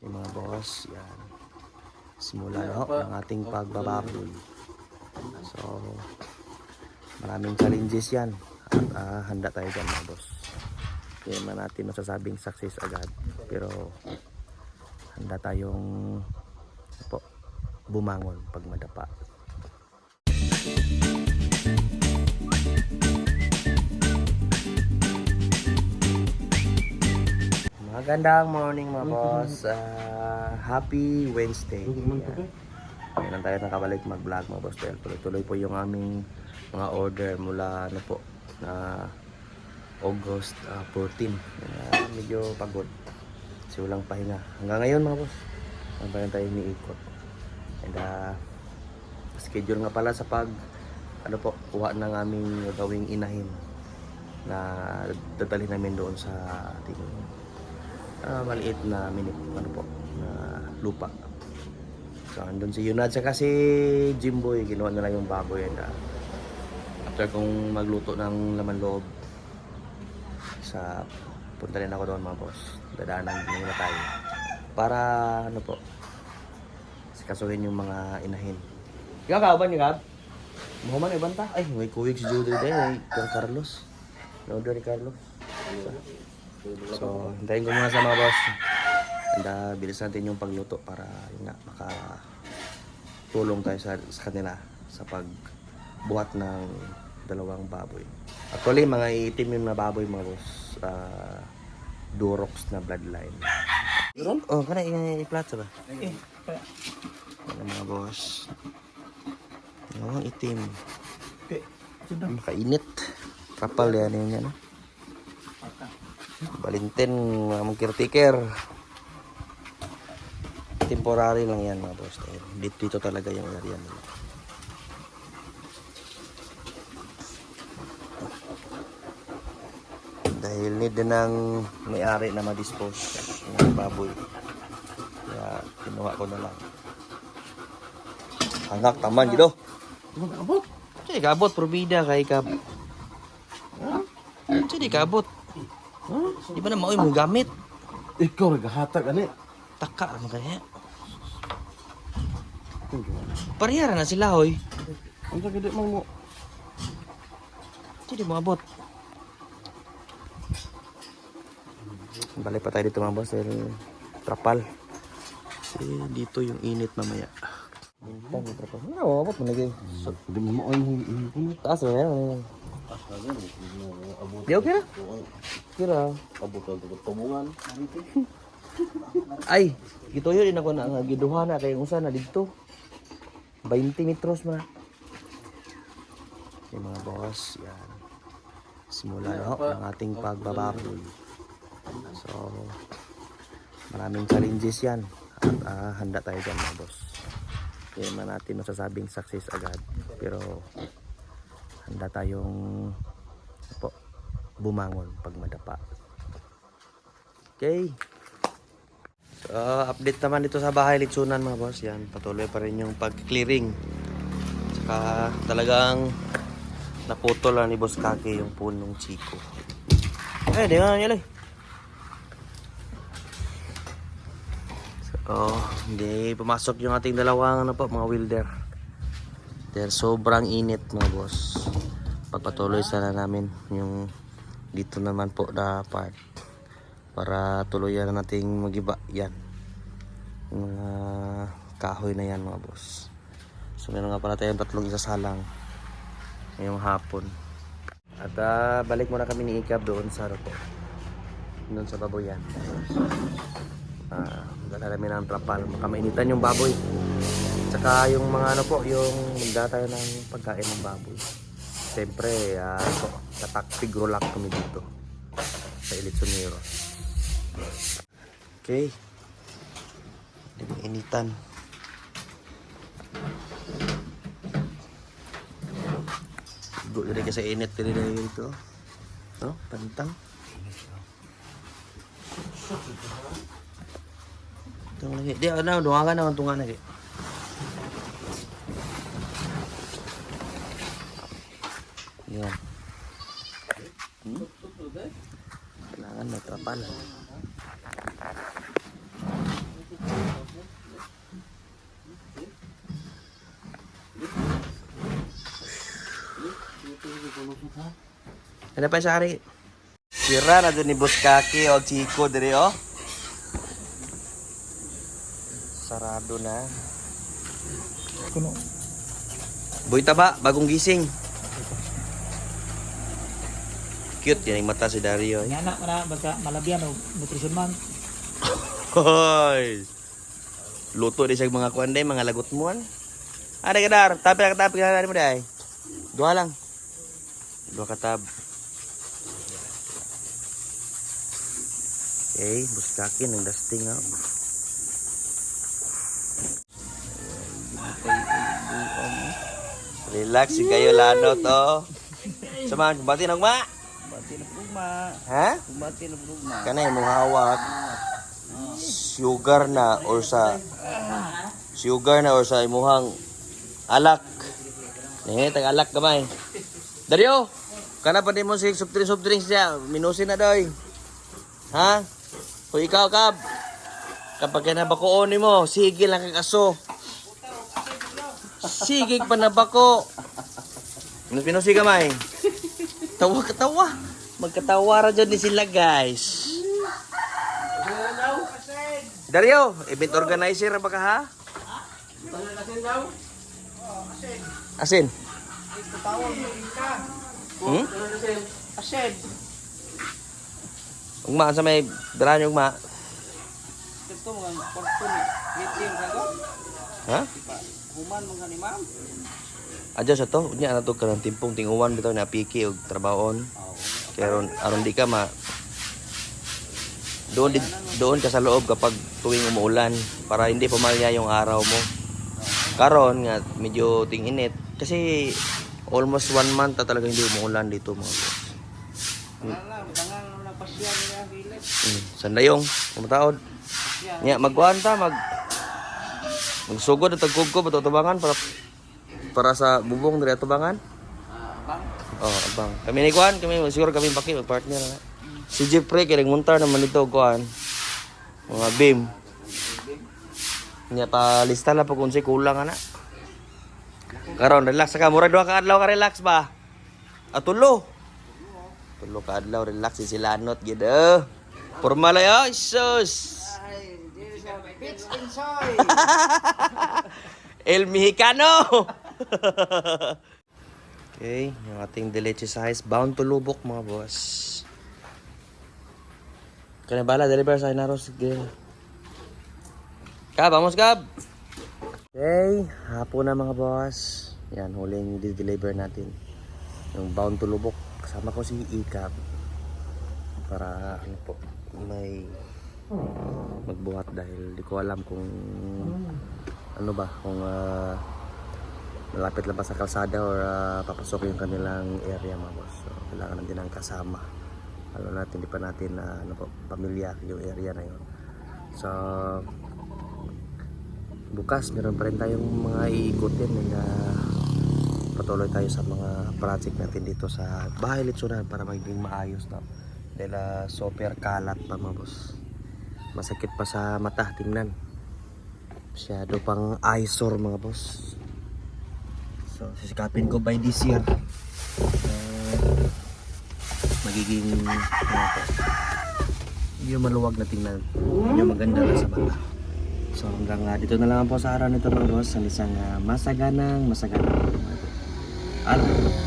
Yung mga boss, yan. Simula na ho ng ating pagbababoy. So, maraming challenges yan. At handa tayo dyan mga boss. Hindi naman natin masasabing success agad. Pero, handa tayong bumangon pag madapa. Magandang morning mga boss. Happy Wednesday. Ngayon lang tayo nakabalik mag-vlog mga boss. Tuloy-tuloy po yung aming mga order mula August 14. Medyo pagod. Kasi walang pahinga. Hanggang ngayon mga boss. Hanggang tayo iniikot. And schedule nga pala sa kuha ng aming gawing inahin na dadalhin namin doon sa ating maliit na na lupa. So andun si Yunad sa kasi Jimboy, ginawa nila yung baboy. And after kong magluto ng laman loob punta rin ako doon mga boss. Dadaanan muna tayo para sikasuhin yung mga inahin. Ikaw kauban niyo kab? Muhaman ibanta. Ay, may kuwig si Judy din, yung Carlos. No, ni Carlos. So, hintayin ko muna sa mga boss. And bilis natin yung pagluto para makatulong tayo sa kanila sa pagbuhat ng dalawang baboy. Actually, mga itim yung na baboy mga boss. Durox na bloodline. Oh, kana i-flat sa ba? Ano mga boss? Yung itim. Makainit. Kapal yan yun yan. Balintin, mga caretaker. Temporary lang yan mga boss. Dito talaga yung area nila. Dahil need din ng may-ari na ma-dispose ng baboy. Kaya kinuha ko na lang. Hangak taman gitu. Abot. Jadi kabut probida kay kab. Jadi kabut. Di ba na mao mo gamit? Ikaw naghahatag ani. Taka naman kaya. Parehara na sila hoy. Ang gede mo. Jadi mo abot. Balik pa tayo dito mga boss. Trapal. Kasi dito yung init mamaya. Bintang yung trapal. Ano, abot mo lagi. Hindi mo ang Taas mo yan. Di okay na? Kira. abot ang tubungan. Ay, ito yun din ako na giduha na kay usa na dito. 20 metros man. Yung mga boss, yan. Simula na ho ng ating pagbababoy. So, maraming challenges yan. At handa tayo dyan mga boss. Hindi naman natin masasabing success agad. Pero, handa tayong bumangon pag madapa. Okay. So, update naman dito sa bahay litsunan mga boss. Yan, patuloy pa rin yung pag-clearing. Saka talagang naputol ni Boss Kake yung punong chiko. Di nga nila So, hindi pumasok yung ating dalawang mga welder. Dahil sobrang init mga boss. Pagpatuloy sana namin yung dito naman po na part para tuluyan na nating magiba yan yung mga kahoy na yan mga boss. So meron nga pala tayong tatlong isasalang ngayong hapon. At balik muna kami ni Ikab doon sa doon sa baboyan. Magdala namin ng trapal, makamainitan yung baboy. Tsaka yung mga yung magdala tayo ng pagkain ng baboy. Siyempre, tatakpigro lang kami dito sa Elitsonero. Okay. Initan. Go dire kasi init dire dito. No, pantang. Tung lagi. Dia na dungagan naman tungan lagi. Yan. Kailangan may trapal. Ano pa sa ari? Sira na dun ni Buskaki o Chico diri oh. Sarado na. Kuno. Boy taba, bagong gising. Cute yan yung mata si Dario. Nga na, basta malabyan o nutrition man. Hoy! Luto di siya mga kuanday, mga lagot mo an. Ada kadar, tapi ka mo day. Dua lang. Dua katab. Okay, Buskaki ng dusting ha. Relax si kayo lano to. Sama, bati ng ma. Bati na pugma. Ha? Bati na pugma. Kanay mo hawak. Sugar na or sa imuhang alak. Ni tag alak gamay. Dario, kana pa din mo si soft drinks siya, minusin na doy. Ha? O ikaw kab. Kapag nabakoon mo, sige lang kang aso. Sige pa nabako. Minusi gamay. Tawa katawa. Magkatawa ra jud ni sila guys. Dario, event organizer ba ka ha? Asin? Hmm? Asin. Ugma sa may dala ugma. Ito mga portun meeting kago. Ha? Human mga ni ma'am. Adyo sa to, unya na to kanang timpong tinguwan bitaw na piki og trabahon. Kaya aron di ka ma doon ka sa loob kapag tuwing umuulan para hindi pumalya yung araw mo. Karon nga medyo ting-init kasi almost 1 month na talaga hindi umuulan dito mga boss. Wala, dangan na pasyan niya gilit. Sandayong, kumataod. Nya magkuhan ta magsugod at tagkugko bato tubangan para sa bubong diri tubangan. Bang. Oh, abang. Kami ni kuan, kami siguro kami paki partner na. Si Jeffrey kay nagmuntar naman dito kuan. Mga beam. Nya pa lista la pa kung si kulang ana. Karon relax ka mura duha ka adlaw ka relax ba? Atulo. Tulo ka adlaw relax si Silanot gid Formal ay sus. Pitch enjoy. El Mexicano. Okay, yung ating delice size bound to lubok mga boss. Kaya bala deliver sa Inaros grill. Kab, vamos Kab. Okay, hapon na mga boss. Yan, huling deliver natin. Yung bound to lubok. Kasama ko si Ikab. Para ano po, may magbuhat dahil di ko alam kung ano ba, kung malapit lang pa sa kalsada or papasok yung kanilang area mga boss. So, kailangan natin ang kasama. Alam natin, di pa natin ano po, pamilya yung area na yun. So, bukas meron pa rin tayong mga iikutin na patuloy tayo sa mga project natin dito sa Bahay Litsunan para maging maayos na. Dahil super kalat pa mga boss. Masakit pa sa mata, tingnan. Masyado pang eyesore mga boss. So, sisikapin ko by this year. Magiging yung maluwag na tingnan. Yung maganda na sa mata. So, hanggang dito na lang po sa araw nito mga boss. Ang isang masaganang araw.